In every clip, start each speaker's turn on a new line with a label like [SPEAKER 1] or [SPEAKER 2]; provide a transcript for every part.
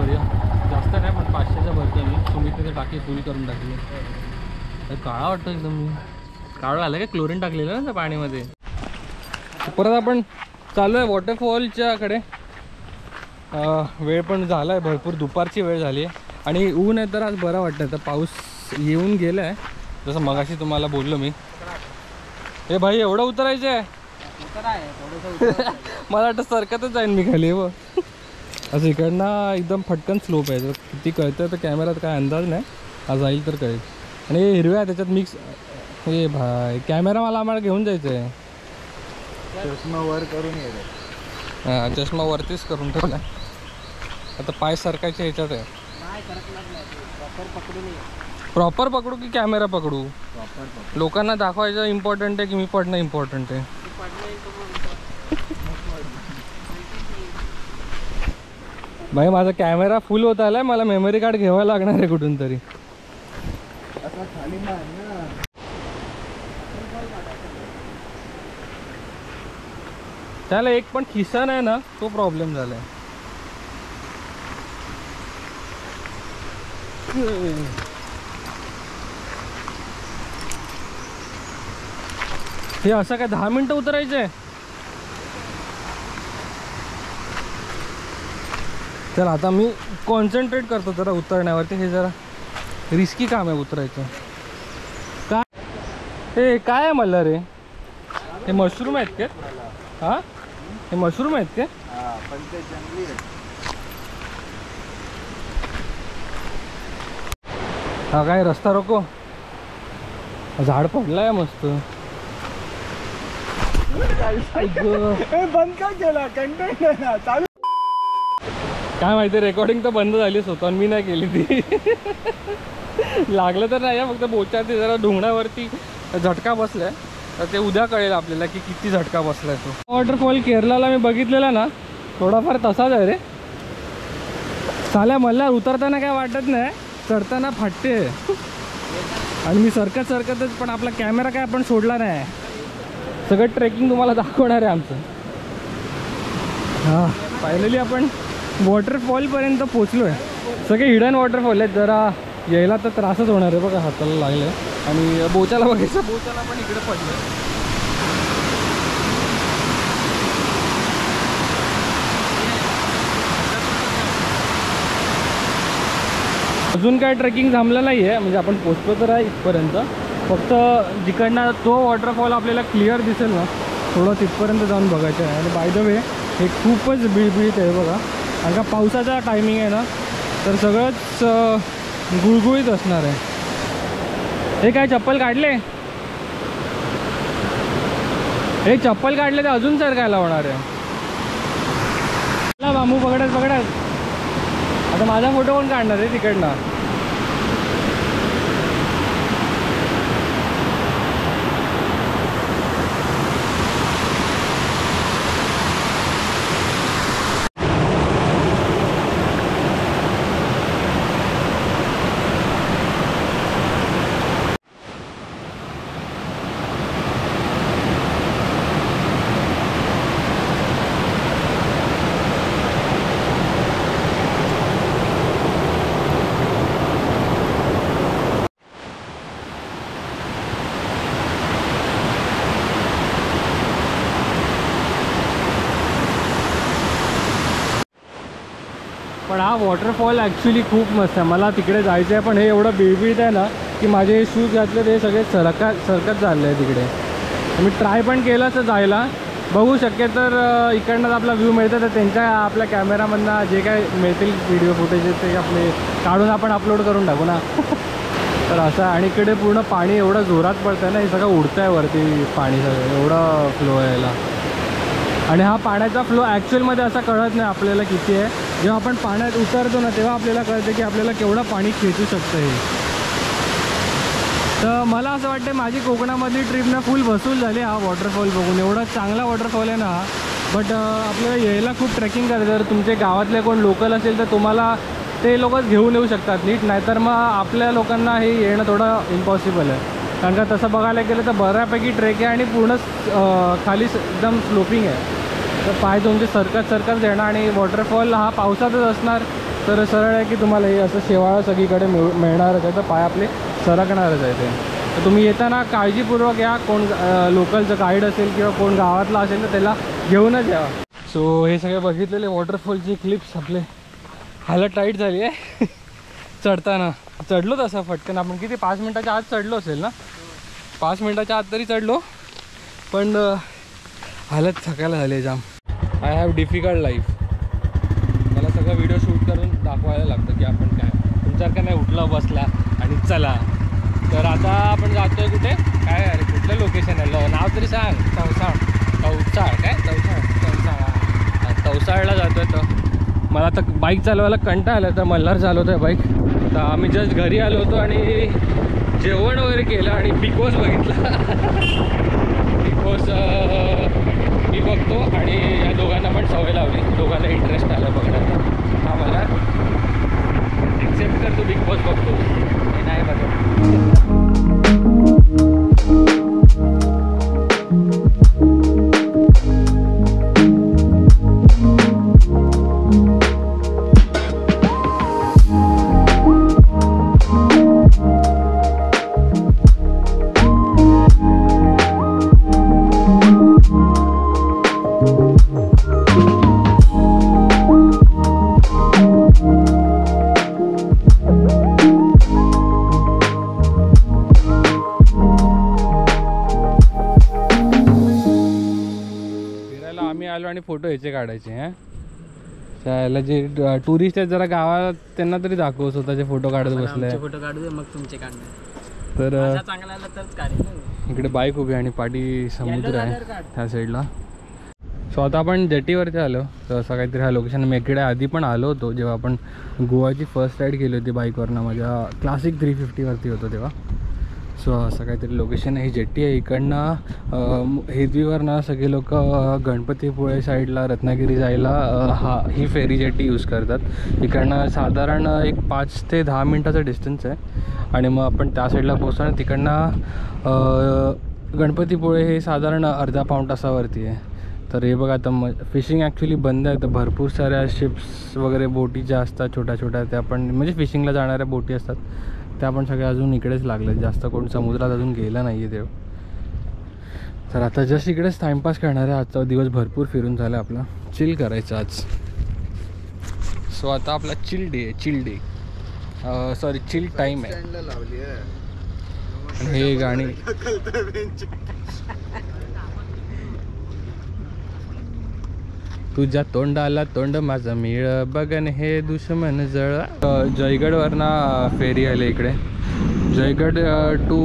[SPEAKER 1] भरूया. जास्त नाही पण 500च्या भरतो मी. तुम्ही तिथे टाकी फुल करून टाकली. काळा वाटतो एकदम. मी काळं आलं का क्लोरीन टाकलेलं ना त्या पाणीमध्ये. परत आपण चालू आहे वॉटरफॉलच्याकडे. वेळ पण झाला आहे भरपूर, दुपारची वेळ झाली आहे आणि ऊन आहे तर आज बरं वाटतं. तर पाऊस येऊन गेला आहे जसं मगाशी तुम्हाला बोललो मी. हे भाई एवढं उतरायचं आहे? मला वाटतं सरकतच जाईन मी खाली. व असं इकडनं एकदम फटकन स्लोप आहे. तर किती कळतं तर कॅमेरात काय अंदाज नाही. आज जाईल तर कळेल. आणि हे हिरव्या त्याच्यात मिक्स. हे भाई कॅमेरा आम्हाला घेऊन जायचं आहे.
[SPEAKER 2] चष्मा वर करून
[SPEAKER 1] हां चष्मा वरतीच करून ठेवला. आता पाय सरकायचे ह्याच्यात आहे. प्रॉपर पकडू की कॅमेरा पकडू? लोकांना दाखवायचं इम्पॉर्टंट आहे की मी पडणं इम्पॉर्टंट आहे? भाई माझा कॅमेरा फुल होत आलाय. मला मेमरी कार्ड घ्यावं लागणार आहे कुठून तरी. त्याला एक पण खिसा नाही ना, तो प्रॉब्लेम झालाय. हे असं काय 10 मिनिटं उतरायचं आहे? चल आता मी कॉन्सन्ट्रेट करतो जरा उतरण्यावरती. हे जरा रिस्की काम आहे उतरायचं. काय हे काय आहे मला रे? हे मशरूम आहेत का? हां हे मशरूम आहेत का? हा काय रस्ता रोको. झाड पडलाय मस्त.
[SPEAKER 2] बंद का केला? कंटेंट आहे ना चालू.
[SPEAKER 1] काय माहिती रेकॉर्डिंग तर बंद झाली स्वतः. मी नाही केली ती. लागलं तर नाही फक्त बोचावरती जरा ढुंगणावरती झटका बसलाय. तर ते उद्या कळेल आपल्याला की किती झटका बसलाय तो. वॉटरफॉल केरळला मी बघितलेला ना थोडाफार तसाच आहे रे. साल्या मला उतरताना काय वाटत नाही, चढताना फाटते. आणि मी सरकतच पण आपला कॅमेरा काय आपण सोडला नाही. सगळं ट्रेकिंग तुम्हाला दाखवणार आहे आमचं. हां फायनली आपण वॉटरफॉलपर्यंत पोचलो आहे. सगळे हिडन वॉटरफॉल आहेत. जरा यायला तर त्रासच होणार आहे बघा. हाताला लागलं आहे. आणि बोचाला बघायचं, बोचाला पण इकडे पडलं. अजून काय ट्रेकिंग थांबलं नाही आहे. म्हणजे आपण पोचतो तर आहे इथपर्यंत. फक्त जिकडनं तो वॉटरफॉल आपल्याला क्लिअर दिसेल ना थोडं तिथपर्यंत जाऊन बघायचं आहे. आणि बाय द वे हे खूपच बिळबिळीत आहे बघा. कारण का पावसाचा टायमिंग आहे ना तर सगळंच गुळगुळीत असणार आहे. हे काय चप्पल काढले? हे चप्पल काढले तर अजून सरकायला होणार आहे. बांबू पकडत आता माझा फोटो कोण काढणार आहे तिकडनं? पण हा वॉटरफॉल ॲक्च्युली खूप मस्त आहे. मला तिकडे जायचं आहे पण हे एवढं बिळबिळीत आहे ना की माझे शूज घातले ते सगळे सरकत चालले आहे तिकडे. मी ट्राय पण केलं तर जायला. बघू शक्य तर इकडनं आपला व्ह्यू मिळतं तर त्यांच्या आपल्या कॅमेरामधनं जे काय मिळतील व्हिडिओ फुटेज ते आपले काढून आपण अपलोड करून टाकू ना. तर असं. आणि इकडे पूर्ण पाणी एवढं जोरात पडतं आहे ना, हे सगळं उडतं आहे वरती पाणी सगळं. एवढं फ्लो आहे याला. आणि हा पाण्याचा फ्लो ॲक्च्युअलमध्ये असा कळत नाही आपल्याला किती आहे. जेव्हा आपण पाण्यात उतरतो ना तेव्हा आपल्याला कळतं की आपल्याला केवढं पाणी खेचू शकतं हे. तर मला असं वाटतं माझी कोकणामधली ट्रिपनं फुल वसूल झाली हा वॉटरफॉल बघून. एवढा चांगला वॉटरफॉल आहे ना. बट आपल्याला यायला खूप ट्रेकिंग करायचं. जर तुमचे गावातले कोण लोकल असेल तर तुम्हाला ते लोकच घेऊन येऊ शकतात नीट. नाहीतर मग आपल्या लोकांना हे येणं थोडं इम्पॉसिबल आहे. कारण का तसं बघायला गेलं तर बऱ्यापैकी ट्रेक आहे आणि पूर्ण खाली एकदम स्लोपिंग आहे. तर पाय तुमचे सरकत येणार. आणि वॉटरफॉल हा पावसातच असणार तर सरळ आहे की तुम्हाला हे असं शेवाळं सगळीकडे मिळणारच आहे, तर पाय आपले सरकणारच आहे ते. तर तुम्ही येताना काळजीपूर्वक या, कोण लोकलचं गाईड असेल किंवा कोण गावातला असेल तर त्याला घेऊनच या. सो हे सगळे बघितलेले वॉटरफॉलची क्लिप्स आपले हालत टाईट झाली आहे. चढताना चढलो तसं फटकन आपण किती 5 मिनटाच्या आत चढलो असेल ना, 5 मिनटाच्या आत तरी चढलो, पण हालत थकायला झाली जाम. I have difficult life. मला सगळं व्हिडिओ शूट करून दाखवायला लागतं की आपण काय तुमच्यासारखं नाही उठलं बसला आणि चला. तर आता आपण जातोय कुठे, काय अरे कुठलं लोकेशन आहे, नाव तरी सांग. तवसाळला जातोय. तर मला आता बाईक चालवायला कंटाळा आला, तर मल्हार चालवतोय बाईक. तर आम्ही जस्ट घरी आलो होतो आणि जेवण वगैरे केलं आणि बिग बॉस बघितला. बिग बॉस मी बघतो आणि या दोघांना पण सवय लावली, दोघांना इंटरेस्ट आला बघण्याचा. हा मला एक्सेप्ट करतो, बिग बॉस बघतो हे नाही बघत. आणि फोटो ह्याचे काढायचे. हां त्याला जे टुरिस्ट आहेत जरा गावात त्यांना तरी दाखव, स्वतःचे फोटो काढत बसले.
[SPEAKER 3] फोटो काढू दे मग तुमचे काढणार.
[SPEAKER 1] तर
[SPEAKER 3] चांगला आला तरच काढेल.
[SPEAKER 1] इकडे बाईक उभी आणि पाठी समुद्र आहे त्या साईडला. सो आता आपण जेटीवरती आलो. तर असं काहीतरी हा लोकेशन. मी इकडे आधी पण आलो होतो जेव्हा आपण गोवाची फर्स्ट राईड केली होती बाईकवरनं, माझ्या क्लासिक 350वरती होतो तेव्हा. सो असं काहीतरी लोकेशन आहे. ही जेट्टी आहे. इकडनं हेदवीवरनं सगळे लोक गणपतीपुळे साईडला रत्नागिरी जायला ही फेरी जेट्टी यूज करतात. इकडनं साधारण एक 5 ते 10 मिनटाचं डिस्टन्स आहे आणि मग आपण त्या साईडला पोहोचतो. तिकडनं गणपतीपुळे हे साधारण अर्धा पाऊण तासावरती आहे. तर हे बघा आता फिशिंग ॲक्च्युली बंद आहे. तर भरपूर साऱ्या शिप्स वगैरे बोटी ज्या असतात छोट्या छोट्या, त्या पण म्हणजे फिशिंगला जाणाऱ्या बोटी असतात त्या पण सगळ्या अजून इकडेच लागल्या. जास्त कोण समुद्रात अजून गेला नाही आहे तेव्हा. तर आता जस्ट इकडेच टाईमपास करणार आहे. आजचा दिवस भरपूर फिरून झाला, आपला चिल करायचं आज. सो आता आपला chill day sorry chill time आहे. आणि हे गाणी तुझ्या तोंडाला तोंड माझं मिळ बघन हे दुश्मन जळ. जयगडवरनं फेरी आली इकडे. जयगड टू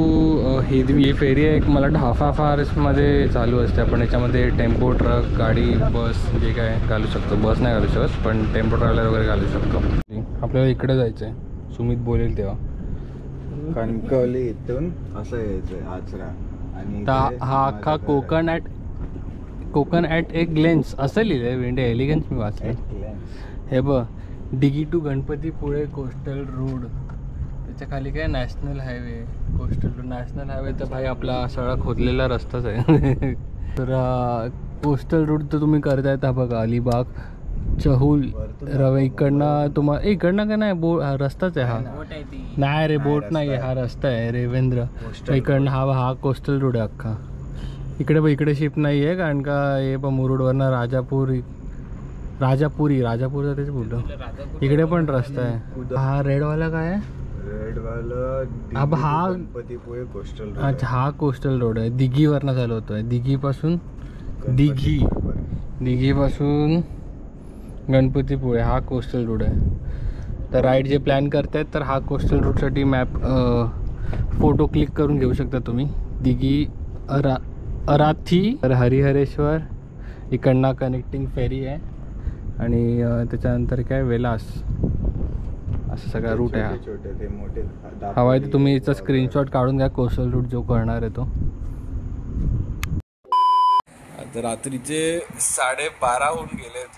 [SPEAKER 1] हेदवी ही फेरी आहे. एक मला वाटतं हाफ आवर्समध्ये चालू असते. आपण याच्यामध्ये टेम्पो, ट्रक, गाडी, बस जे काय घालू शकतो. बस नाही घालू शकत पण टेम्पो ट्रॅव्हलर वगैरे घालू शकतो. आपल्याला इकडे जायचं आहे, सुमित बोलेल तेव्हा.
[SPEAKER 2] कणकवली इथून असं यायचं आचरा आणि
[SPEAKER 1] हा अख्खा कोकण ॲट ए ग्लेन्स असं लिहिलं आहे. विंडे एलिगन्स मी वाचलं. हे बघ, डिगी टू गणपतीपुळे कोस्टल रोड, त्याच्या खाली काय national highway. Coastal road national highway तर भाई आपला सगळा खोदलेला रस्ताच आहे. तर कोस्टल रोड तर तुम्ही करतायत. हा बघा अलिबाग, चहूल, रवे. इकडनं का नाही रस्ताच आहे हा. नाही रे बोट नाही आहे, हा रस्ता आहे. रेवेंद्र इकडनं हा कोस्टल रोड आहे अख्खा. इकडे शिप नाही आहे कारण का हे पण मुरुडवरनं राजापूरचं तेच बोलतो. इकडे पण रस्ता आहे. हा रेडवाला काय आहे? हा
[SPEAKER 2] गणपतीपुळे कोस्टल रोड.
[SPEAKER 1] अच्छा हा कोस्टल रोड आहे. दिघीवरनं चालू होतोय. दिघीपासून गणपतीपुळे हा कोस्टल रोड आहे. तर राईड जे प्लॅन करतायत तर हा कोस्टल रोडसाठी मॅप फोटो क्लिक करून घेऊ शकता तुम्ही. दिघी, अराथी, तर हरिहरेश्वर, इकडनं कनेक्टिंग फेरी आहे आणि त्याच्यानंतर काय वेलास, असं सगळा रूट आहे हा. हवा आहे तर तुम्ही याचा स्क्रीनशॉट काढून घ्या कोस्टल रूट जो करणार आहे तो. आता रात्रीचे 12:30 होऊन गेलेत.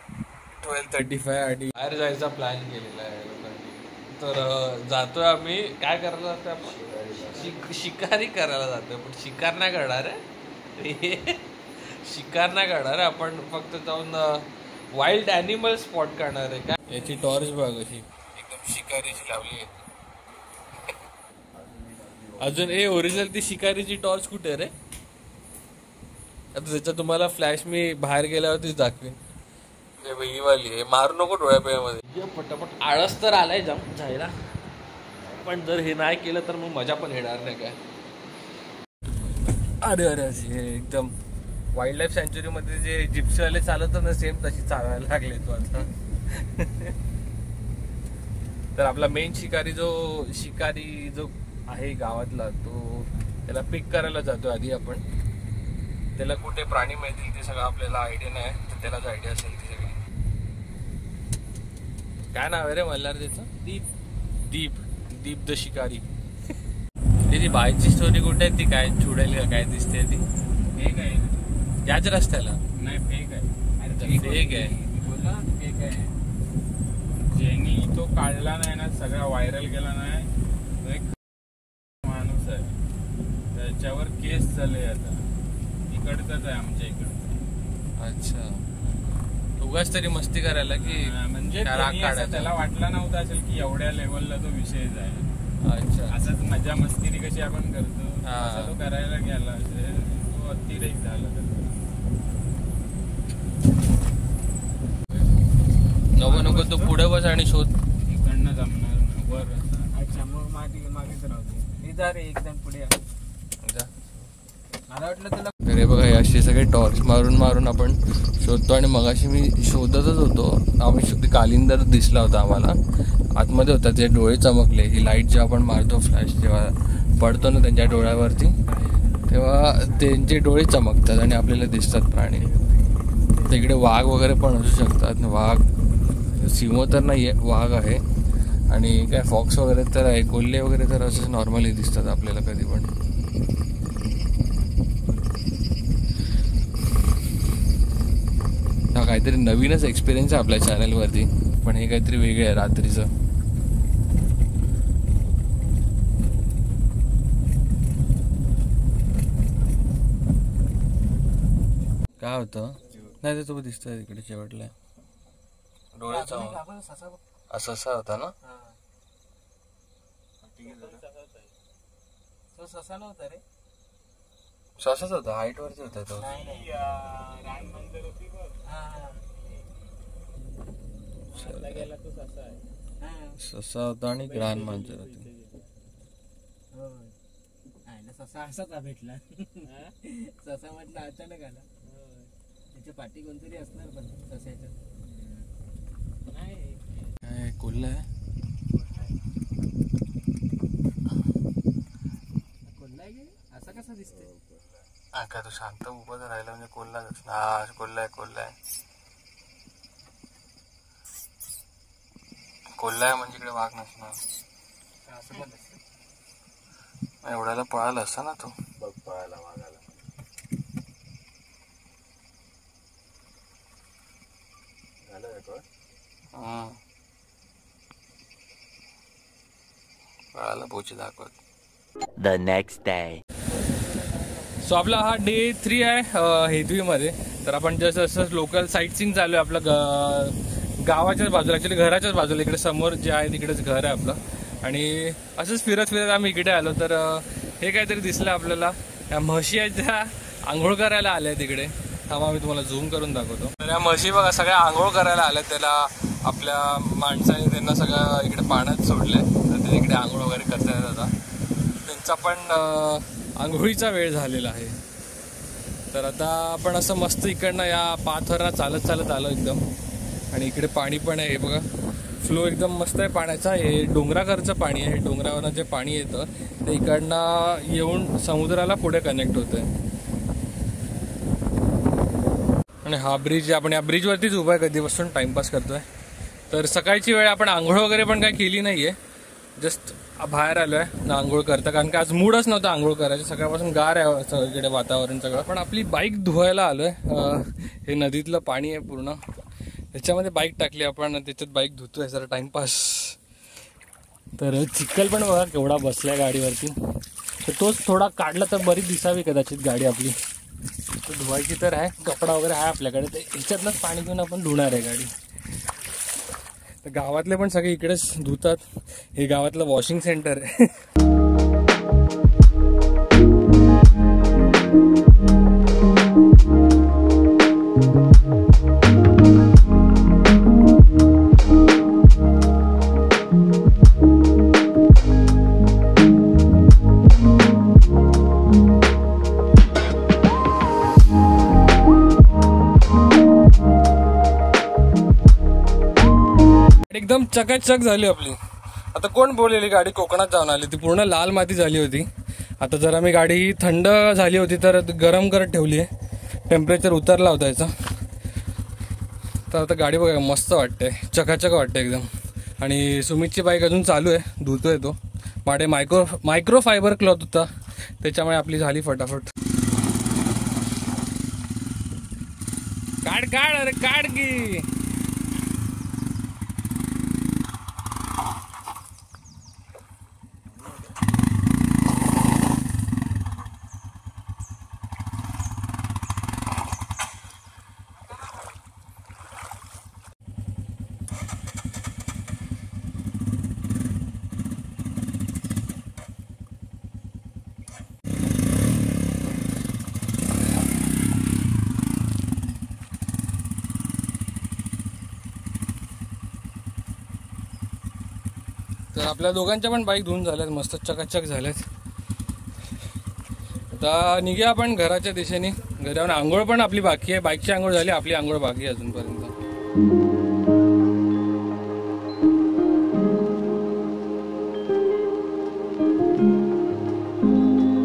[SPEAKER 1] 12:35 आणि बाहेर जायचा प्लॅन केलेला आहे लोकांनी. तर जातोय आम्ही. काय करायला जातोय आपण? शिकारी करायला जातोय. पण शिकार नाही करणार आहे. शिकार नाही करणार आहे आपण. फक्त जाऊन वाईल्ड ॲनिमल स्पॉट करणार आहे. काय याची टॉर्च बघ कशी एकदम शिकारीची लावली आहे. अजून ओरिजिनल ती शिकारीची टॉर्च कुठे रे? आता त्याचा तुम्हाला फ्लॅश मी बाहेर गेल्यावरतीच दाखवीन. ही वाली आहे, मारू नको डोळ्या पेयामध्ये. पटापट आळस तर आलाय जाम जायला, पण जर हे नाही केलं तर मग मजा पण येणार नाही काय. अरे अरे हे एकदम वाईल्ड लाईफ सँच्युरी मध्ये जे जिप्सीवाले चालवतात ना सेम तशी चालवायला लागले तो आता. तर आपला मेन शिकारी जो आहे गावातला, तो त्याला पिक करायला जातो आधी आपण. त्याला कुठे प्राणी मिळतील ते सगळं आपल्याला आयडिया नाही, तर त्यालाच आयडिया असेल ती सगळी. काय नाव आहे रे मल्हार त्याचं? दीप द शिकारी. ती बाईची स्टोरी कुठे आहे? ती काय छुडायला काय दिसते ती?
[SPEAKER 4] फेक आहे
[SPEAKER 1] याच रस्त्याला?
[SPEAKER 4] नाही फेक आहे.
[SPEAKER 1] फेक आहे
[SPEAKER 4] बोलला फेक आहे. ज्यांनी तो काढला नाही ना, सगळा व्हायरल केला नाही, तो एक माणूस आहे. त्याच्यावर केस चालले आता. इकडचाच आहे आमच्या इकडचा.
[SPEAKER 1] अच्छा, उगाच तरी मस्ती करायला की
[SPEAKER 4] म्हणजे त्याला वाटला नव्हता असेल की एवढ्या लेवलला तो विषय आहे.
[SPEAKER 1] अच्छा,
[SPEAKER 4] असंच मजा मस्करी कशी आपण करतो असं तो करायला गेला, तो अतिरेक झाला.
[SPEAKER 1] नको तो पुढे बस आणि शोध.
[SPEAKER 4] इकडनं जमणार वर.
[SPEAKER 3] अच्छा मग मागेच राहते. जा रे एकदम पुढे. मला वाटलं तुला.
[SPEAKER 1] तर बघा हे असे सगळे टॉर्च मारून आपण शोधतो. आणि मगाशी मी शोधतच होतो, आम्ही कालिंदर दिसला होता आम्हाला, आतमध्ये होता. ते डोळे चमकले. ही लाईट जेव्हा आपण मारतो, फ्लॅश जेव्हा पडतो ना त्यांच्या डोळ्यावरती, तेव्हा त्यांचे डोळे चमकतात आणि आपल्याला दिसतात प्राणी. तिकडे वाघ वगैरे पण असू शकतात. वाघ, सिंह तर नाही आहे, वाघ आहे. आणि काय फॉक्स वगैरे तर आहे. कोल्हे वगैरे तर असंच नॉर्मली दिसतात आपल्याला कधी पण. हा काहीतरी नवीनच एक्सपिरियन्स आहे आपल्या चॅनलवरती, पण हे काहीतरी वेगळं आहे रात्रीचं. काय होतं? नाही ते तुम्ही दिसतंय तिकडे शेवटला डोळ्याचा ससा होता ना?
[SPEAKER 3] तो ससा नव्हता रे.
[SPEAKER 1] ससाच होता, हाईट वरती होता तो. ससा होता आणि ग्रान मांजर होती.
[SPEAKER 3] ससा असाच भेटला. ससा म्हटलं अचानक आला. त्याच्या पाठी कोणतरी असणार पण ससाच्या.
[SPEAKER 1] काय कोल्हा आहे?
[SPEAKER 3] कोल्हा आहे असा कसा दिसतोय?
[SPEAKER 1] काय तो शांत उभा राहिला म्हणजे कोल्हा. हा कोल्हा आहे. कोल्हा आहे म्हणजे इकडे वाघ नसणार. एवढ्याला पळाला असता ना तो.
[SPEAKER 2] बघ पळाला वाघाला. झालं रेकॉर्ड.
[SPEAKER 1] पळाला पोची दाखवत.
[SPEAKER 5] The next day.
[SPEAKER 1] सो आपला हा डे 3 आहे हेदवीमध्ये. तर आपण जसं असं लोकल साईट सीइंग चालू आहे आपलं गावाच्याच बाजूला, ॲक्च्युली घराच्याच बाजूला. इकडे समोर जे आहे तिकडेच घर आहे आपलं. आणि असंच फिरत आम्ही इकडे आलो. तर हे काहीतरी दिसलं आपल्याला. या म्हशी आहेत त्या आंघोळ करायला आल्या तिकडे. थांबा मी तुम्हाला झूम करून दाखवतो. तर या म्हशी बघा सगळ्या आंघोळ करायला आल्या. त्याला आपल्या माणसाने त्यांना सगळं इकडे पाण्यात सोडले, तर ते इकडे आंघोळ वगैरे करता येत आता. त्यांचा पण आंघोळीचा वेळ झालेला आहे. तर आता आपण असं मस्त इकडनं या पाथवरनं चालत आलो एकदम. आणि इकडे पाणी पण आहे बघा. फ्लो एकदम मस्त आहे पाण्याचा. हे डोंगराकडचं पाणी आहे. हे डोंगरावरनं जे पाणी येतं ते इकडनं येऊन समुद्राला पुढे कनेक्ट होतं. आणि हा ब्रिज, आपण या ब्रिजवरतीच उभा आहे कधीपासून, टाइमपास करतोय. तर सकाळची वेळ आपण आंघोळ वगैरे पण काही केली नाही आहे. जस्ट बाहेर आलो आहे ना आंघोळ करता, कारण की आज मूडच नव्हता आंघोळ करायचं. सकाळपासून गार आहे सगळीकडे वातावरण सगळं. पण आपली बाईक धुवायला आलो आहे. हे नदीतलं पाणी आहे पूर्ण, त्याच्यामध्ये बाईक टाकली आपण, त्याच्यात बाईक धुतोय जरा टाइमपास. तर चिखल पण बघा केवढा बसलाय गाडीवरती. तर तोच थोडा काढला तर बरी दिसावी कदाचित गाडी आपली. तर धुवायची तर आहे, कपडा वगैरे आहे आपल्याकडे, तर ह्याच्यातनंच पाणी घेऊन आपण धुणार आहे गाडी. तर गावातले पण सगळे इकडेच धुतात. हे गावातलं वॉशिंग सेंटर आहे. एकदम चकाचक झाली आपली. आता कोण बोललेली गाडी कोकणात जाऊन आली, ती पूर्ण लाल माती झाली होती. आता जरा मी गाडी थंड झाली होती तर गरम करत ठेवली आहे, टेम्परेचर उतरला होता याचा. तर आता गाडी बघा मस्त वाटते, चकाचक वाटते एकदम. आणि सुमितची बाईक अजून चालू आहे, धुतोय तो. माडे मायक्रो फायबर क्लॉथ होता त्याच्यामुळे आपली झाली फटाफट. काढ अरे काढ की. तर आपल्या दोघांच्या पण बाईक धुवून झाल्यात, मस्त चकाचक झाल्यात. आता निघूया आपण घराच्या दिशेने. घरावर आंघोळ पण आपली बाकी आहे, बाईकची आंघोळ झाली, आपली आंघोळ बाकी आहे अजूनपर्यंत.